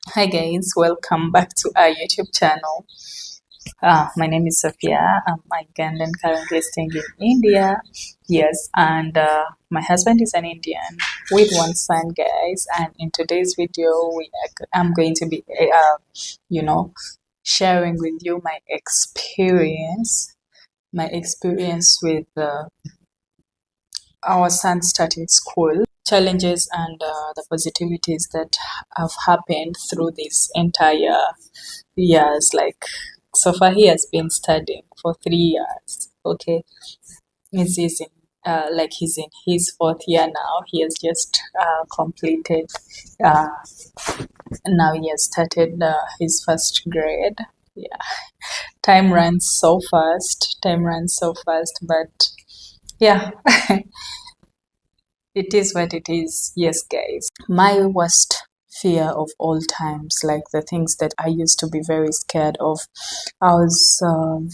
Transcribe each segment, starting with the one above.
Hi guys, welcome back to our YouTube channel. My name is Sophia. I'm Ugandan, currently staying in India. Yes, and my husband is an Indian with one son, guys. And in today's video, I'm going to be, you know, sharing with you my experience with our son starting school, challenges and the positivities that have happened through this entire years. Like so far, he has been studying for 3 years. Okay, he's in he's in his fourth year now. He has just completed. Uh, Now he has started his first grade. Yeah, time runs so fast. Time runs so fast, but yeah. It is what it is. Yes, guys. My worst fear of all times, like the things that I used to be very scared of. I was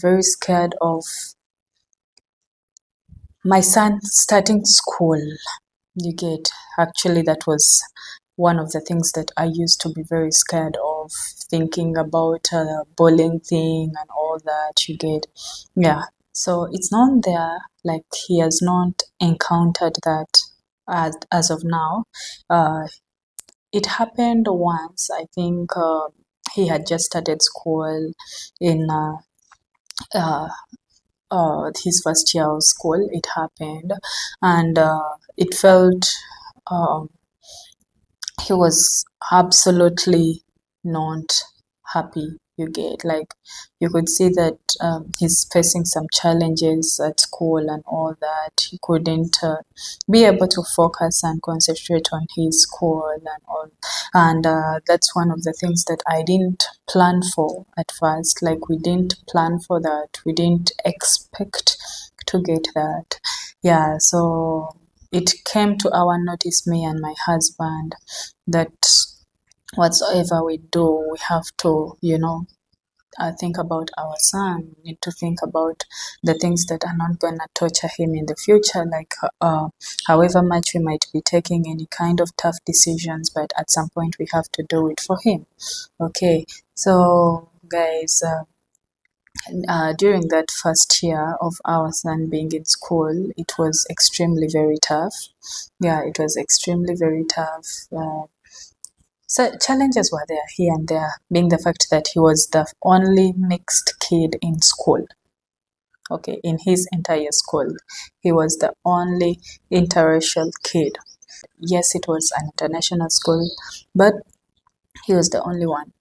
very scared of my son starting school. You get, actually, that was one of the things that I used to be very scared of, thinking about bullying thing and all that. You get, yeah. So it's not there, like he has not encountered that as of now. Uh, it happened once. I think he had just started school in uh, his first year of school. It happened, and it felt um, he was absolutely not happy. You get, like, you could see that he's facing some challenges at school and all that. He couldn't be able to focus and concentrate on his school and all. And that's one of the things that I didn't plan for at first. Like, we didn't plan for that. We didn't expect to get that. Yeah, so it came to our notice, me and my husband, that whatsoever we do, we have to, think about our son. We need to think about the things that are not going to torture him in the future, like however much we might be taking any kind of tough decisions, but at some point we have to do it for him. Okay, so guys, during that first year of our son being in school, it was extremely very tough. Yeah, it was extremely very tough. So challenges were there here and there, being the fact that he was the only mixed kid in school. Okay, in his entire school, he was the only interracial kid. Yes, it was an international school, but he was the only one.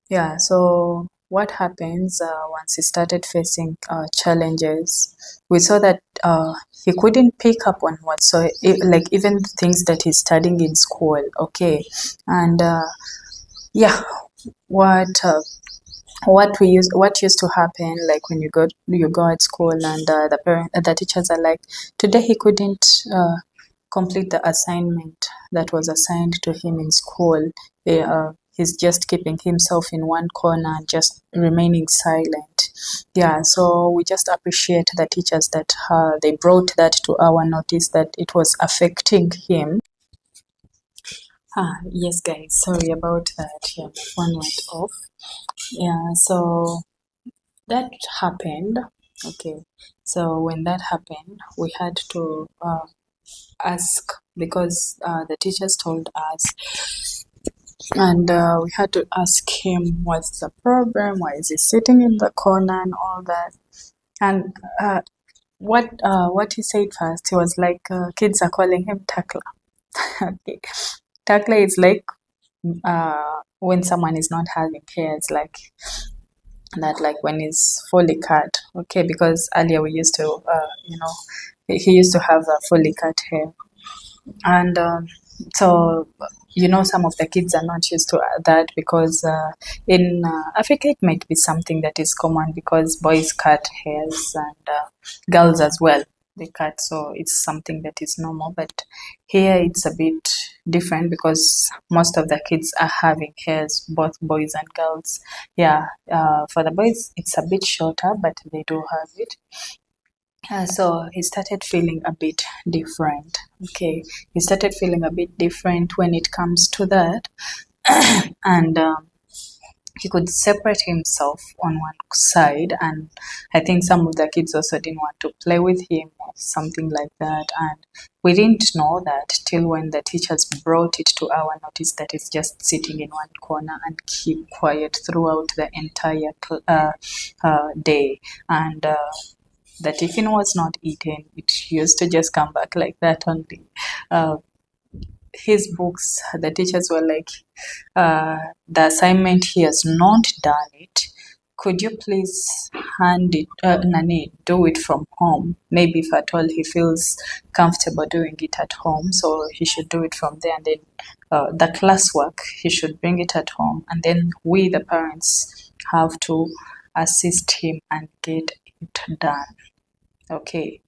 Yeah, so what happens once he started facing challenges, we saw that he couldn't pick up on what, so like even things that he's studying in school, okay, and yeah, what what used to happen, like when you go at school and the teachers are like, today he couldn't complete the assignment that was assigned to him in school. He's just keeping himself in one corner, just remaining silent. Yeah, so we just appreciate the teachers that they brought that to our notice, that it was affecting him. Yes, guys, sorry about that. Yeah, my phone went off. Yeah, so that happened. Okay, so when that happened, we had to ask, because the teachers told us, and we had to ask him what's the problem, why is he sitting in the corner and all that. And what he said first, he was like, kids are calling him Takla. Okay, Takla is like when someone is not having hair, it's like that, like when it's fully cut. Okay, because earlier we used to he used to have a fully cut hair, and so some of the kids are not used to that, because in Africa it might be something that is common, because boys cut hairs and girls as well, they cut, so it's something that is normal. But here it's a bit different, because most of the kids are having hairs, both boys and girls. Yeah, for the boys it's a bit shorter, but they do have it. So he started feeling a bit different. Okay, he started feeling a bit different when it comes to that. and he could separate himself on one side, and I think some of the kids also didn't want to play with him or something like that. And we didn't know that till when the teachers brought it to our notice that it's just sitting in one corner and keep quiet throughout the entire day. And the tiffin was not eaten. It used to just come back like that only. Uh, his books, the teachers were like, the assignment, he has not done it. Could you please hand it, Nani, do it from home? Maybe if at all he feels comfortable doing it at home, so he should do it from there. And then the classwork, he should bring it at home. And then we, the parents, have to assist him and get it done. Okay.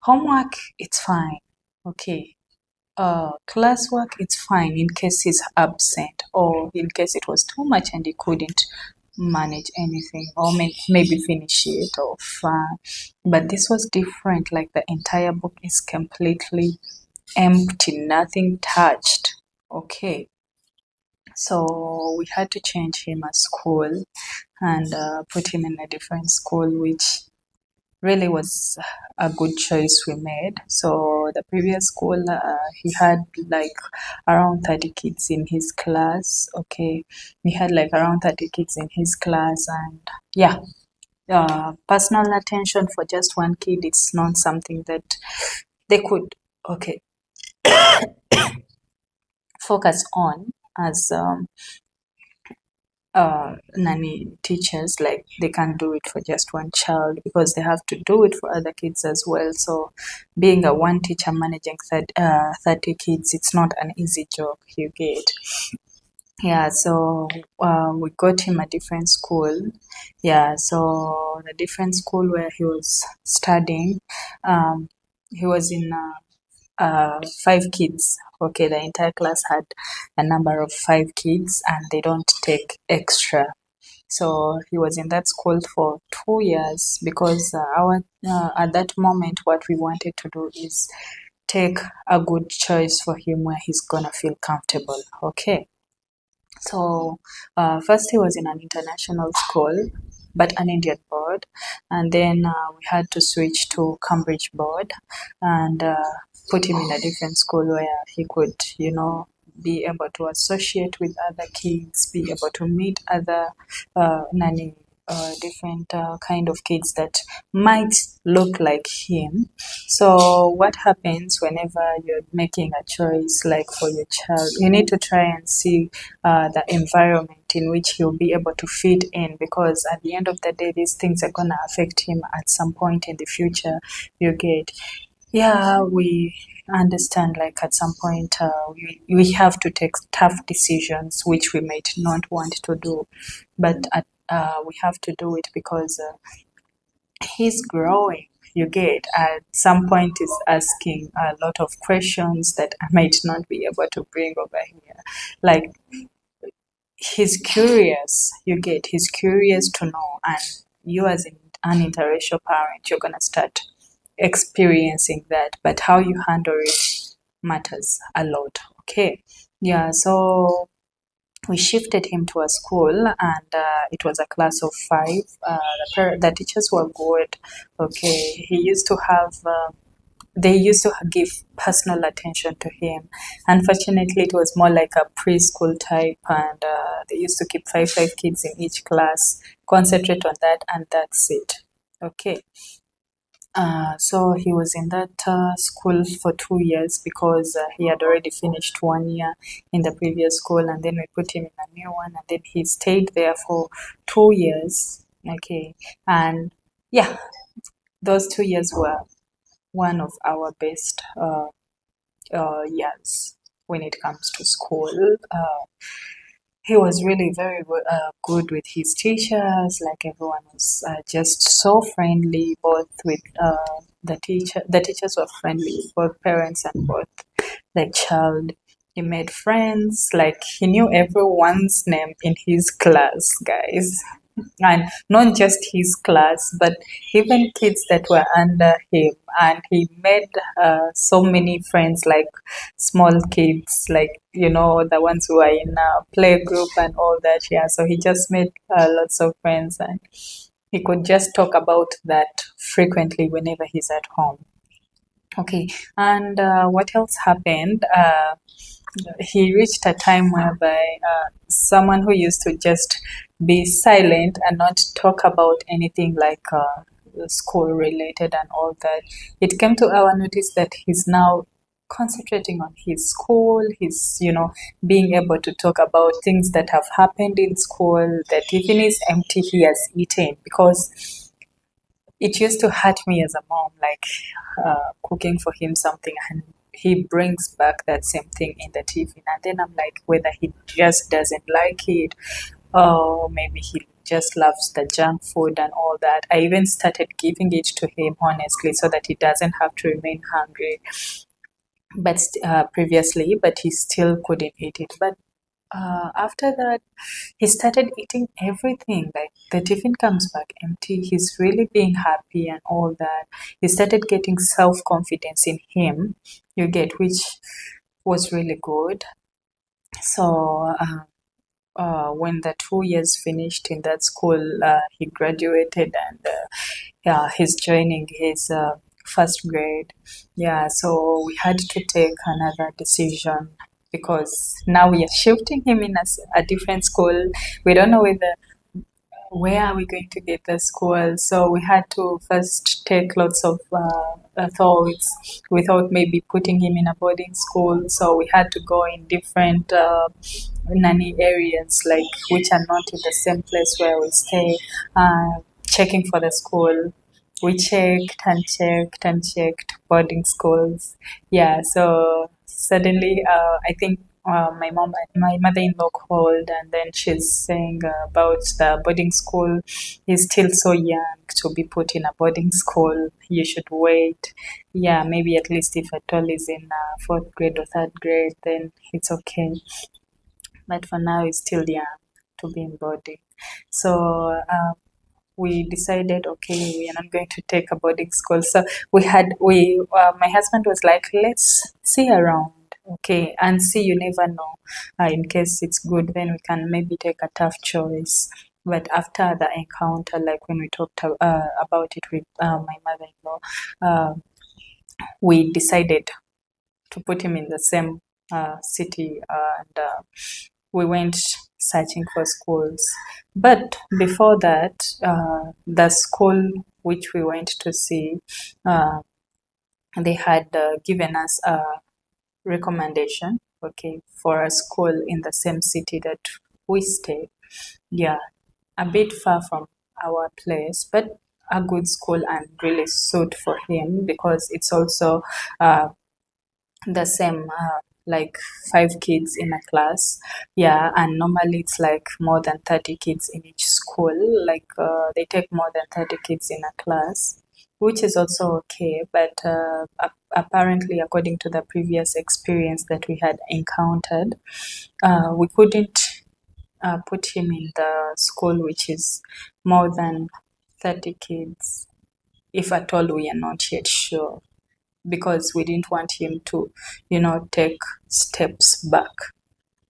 Homework, it's fine. Okay. Classwork, it's fine in case he's absent or in case it was too much and he couldn't manage anything or maybe finish it off. But this was different. Like the entire book is completely empty, nothing touched. Okay. So we had to change him at school and put him in a different school, which really was a good choice we made. So the previous school, he had like around 30 kids in his class. Okay, we had like around 30 kids in his class, and yeah, personal attention for just one kid, it's not something that they could, okay, focus on as nanny teachers. Like they can't do it for just one child because they have to do it for other kids as well. So being a one teacher managing 30 kids, it's not an easy job, you get. Yeah, so we got him a different school. Yeah, so the different school where he was studying, he was in 5 kids. Okay, the entire class had a number of 5 kids and they don't take extra. So he was in that school for 2 years because at that moment what we wanted to do is take a good choice for him where he's gonna feel comfortable. Okay. So first he was in an international school, but an Indian board, and then we had to switch to Cambridge board and put him in a different school where he could, be able to associate with other kids, be able to meet other nanny different kind of kids that might look like him. So what happens whenever you're making a choice like for your child, you need to try and see the environment in which he'll be able to fit in, because at the end of the day these things are going to affect him at some point in the future, you get. Yeah, we understand like at some point we have to take tough decisions which we might not want to do, but we have to do it because he's growing, you get. At some point he's asking a lot of questions that I might not be able to bring over here. Like he's curious, you get. He's curious to know, and you as an interracial parent, you're gonna start experiencing that, but how you handle it matters a lot. Okay. Yeah, so we shifted him to a school and it was a class of 5. The teachers were good. Okay, he used to have they used to give personal attention to him. Unfortunately, it was more like a preschool type, and they used to keep five kids in each class, concentrate on that, and that's it. Okay. So he was in that school for 2 years because he had already finished 1 year in the previous school, and then we put him in a new one, and then he stayed there for 2 years. Okay, and yeah, those 2 years were one of our best years when it comes to school. He was really very good with his teachers. Like everyone was just so friendly, both with the teacher. The teachers were friendly with both parents and both the child. He made friends. Like he knew everyone's name in his class, guys. And not just his class, but even kids that were under him. And he made so many friends, like small kids, like, the ones who are in a play group and all that. Yeah, so he just made lots of friends, and he could just talk about that frequently whenever he's at home. Okay, and what else happened? He reached a time whereby someone who used to just be silent and not talk about anything like school related and all that, it came to our notice that he's now concentrating on his school. He's, being able to talk about things that have happened in school, that even is empty, he has eaten. Because it used to hurt me as a mom, like cooking for him something, and he brings back that same thing in the tiffin, and then I'm like, whether he just doesn't like it, or maybe he just loves the junk food and all that. I even started giving it to him honestly, so that he doesn't have to remain hungry. But previously, but he still couldn't eat it. But after that, he started eating everything. Like the tiffin comes back empty. He's really being happy and all that. He started getting self confidence in him, you get, which was really good. So, when the 2 years finished in that school, he graduated, and yeah, he's joining his first grade. Yeah, so we had to take another decision, because now we are shifting him in a different school. We don't know where are we going to get the school. So we had to first take lots of thoughts without maybe putting him in a boarding school. So we had to go in different nanny areas, like, which are not in the same place where we stay, checking for the school. We checked and checked and checked boarding schools. Yeah, so suddenly, I think my mother-in-law called, and then she's saying about the boarding school. He's still so young to be put in a boarding school. You should wait. Yeah, maybe at least if at all is in fourth grade or third grade, then it's okay. But for now, he's still young to be in boarding. So we decided, okay, we are not going to take a boarding school. So my husband was like, let's see around, okay, and see, you never know. In case it's good, then we can maybe take a tough choice. But after the encounter, like when we talked about it with my mother-in-law, we decided to put him in the same city, and we went searching for schools. But before that, the school which we went to see, uh, they had given us a recommendation, okay, for a school in the same city that we stay. Yeah, a bit far from our place, but a good school and really suit for him, because it's also the same, like 5 kids in a class. Yeah, and normally it's like more than 30 kids in each school. Like they take more than 30 kids in a class, which is also okay. But apparently, according to the previous experience that we had encountered, we couldn't put him in the school which is more than 30 kids, if at all we are not yet sure, because we didn't want him to, take steps back.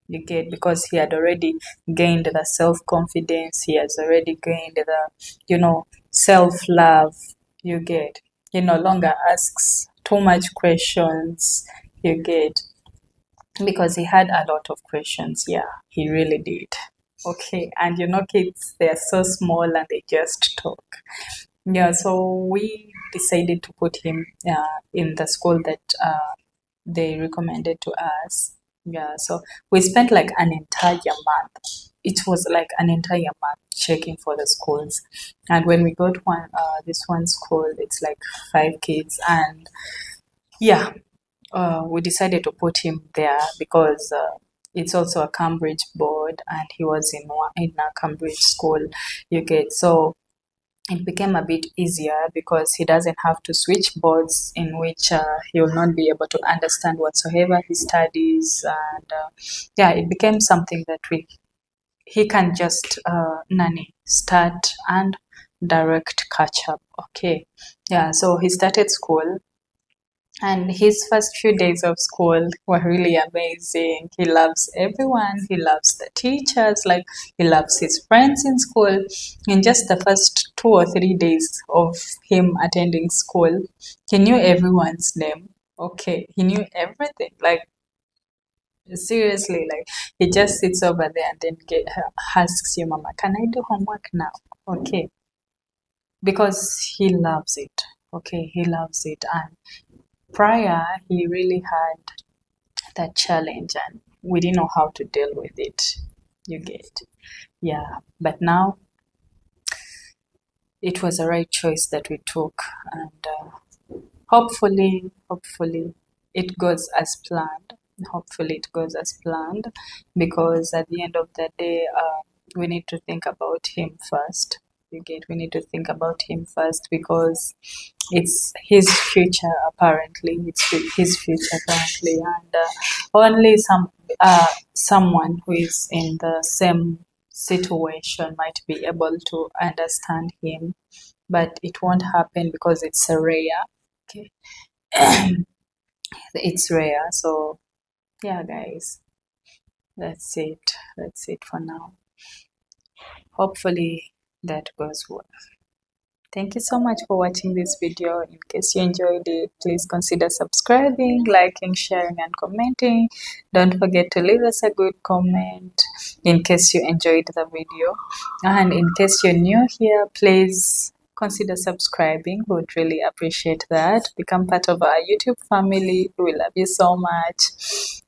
You get, because he had already gained the self confidence, he has already gained the, self love. You get, he no longer asks too much questions. You get, because he had a lot of questions. Yeah, he really did. Okay, and kids, they're so small and they just talk. Yeah, so we decided to put him in the school that they recommended to us. Yeah, so we spent like an entire month. It was like an entire month checking for the schools. And when we got this one school, it's like 5 kids. And yeah, we decided to put him there, because it's also a Cambridge board, and he was in a Cambridge school. You get, so it became a bit easier, because he doesn't have to switch boards, in which he will not be able to understand whatsoever he studies. And yeah, it became something that we he can just nani start and direct catch up. Okay, yeah, so he started school, and his first few days of school were really amazing. He loves everyone, he loves the teachers, like he loves his friends in school. In just the first 2 or 3 days of him attending school, he knew everyone's name. Okay, he knew everything. Like seriously, like he just sits over there and then asks you, Mama, can I do homework now? Okay, because he loves it. Okay, he loves it. And prior, he really had that challenge and we didn't know how to deal with it. You get, yeah. But now it was a right choice that we took, and hopefully it goes as planned. Hopefully it goes as planned, because at the end of the day, we need to think about him first. You get, we need to think about him first, because it's his future apparently. It's his future currently, and only someone who is in the same situation might be able to understand him, but it won't happen because it's rare. Okay. It's rare. So yeah, guys, that's it for now. Hopefully that goes well. Thank you so much for watching this video. In case you enjoyed it, please consider subscribing, liking, sharing, and commenting. Don't forget to leave us a good comment in case you enjoyed the video. And in case you're new here, please consider subscribing. We would really appreciate that. Become part of our YouTube family. We love you so much.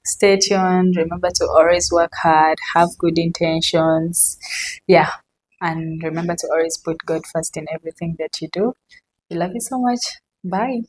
Stay tuned. Remember to always work hard, have good intentions. Yeah. And remember to always put God first in everything that you do. We love you so much. Bye.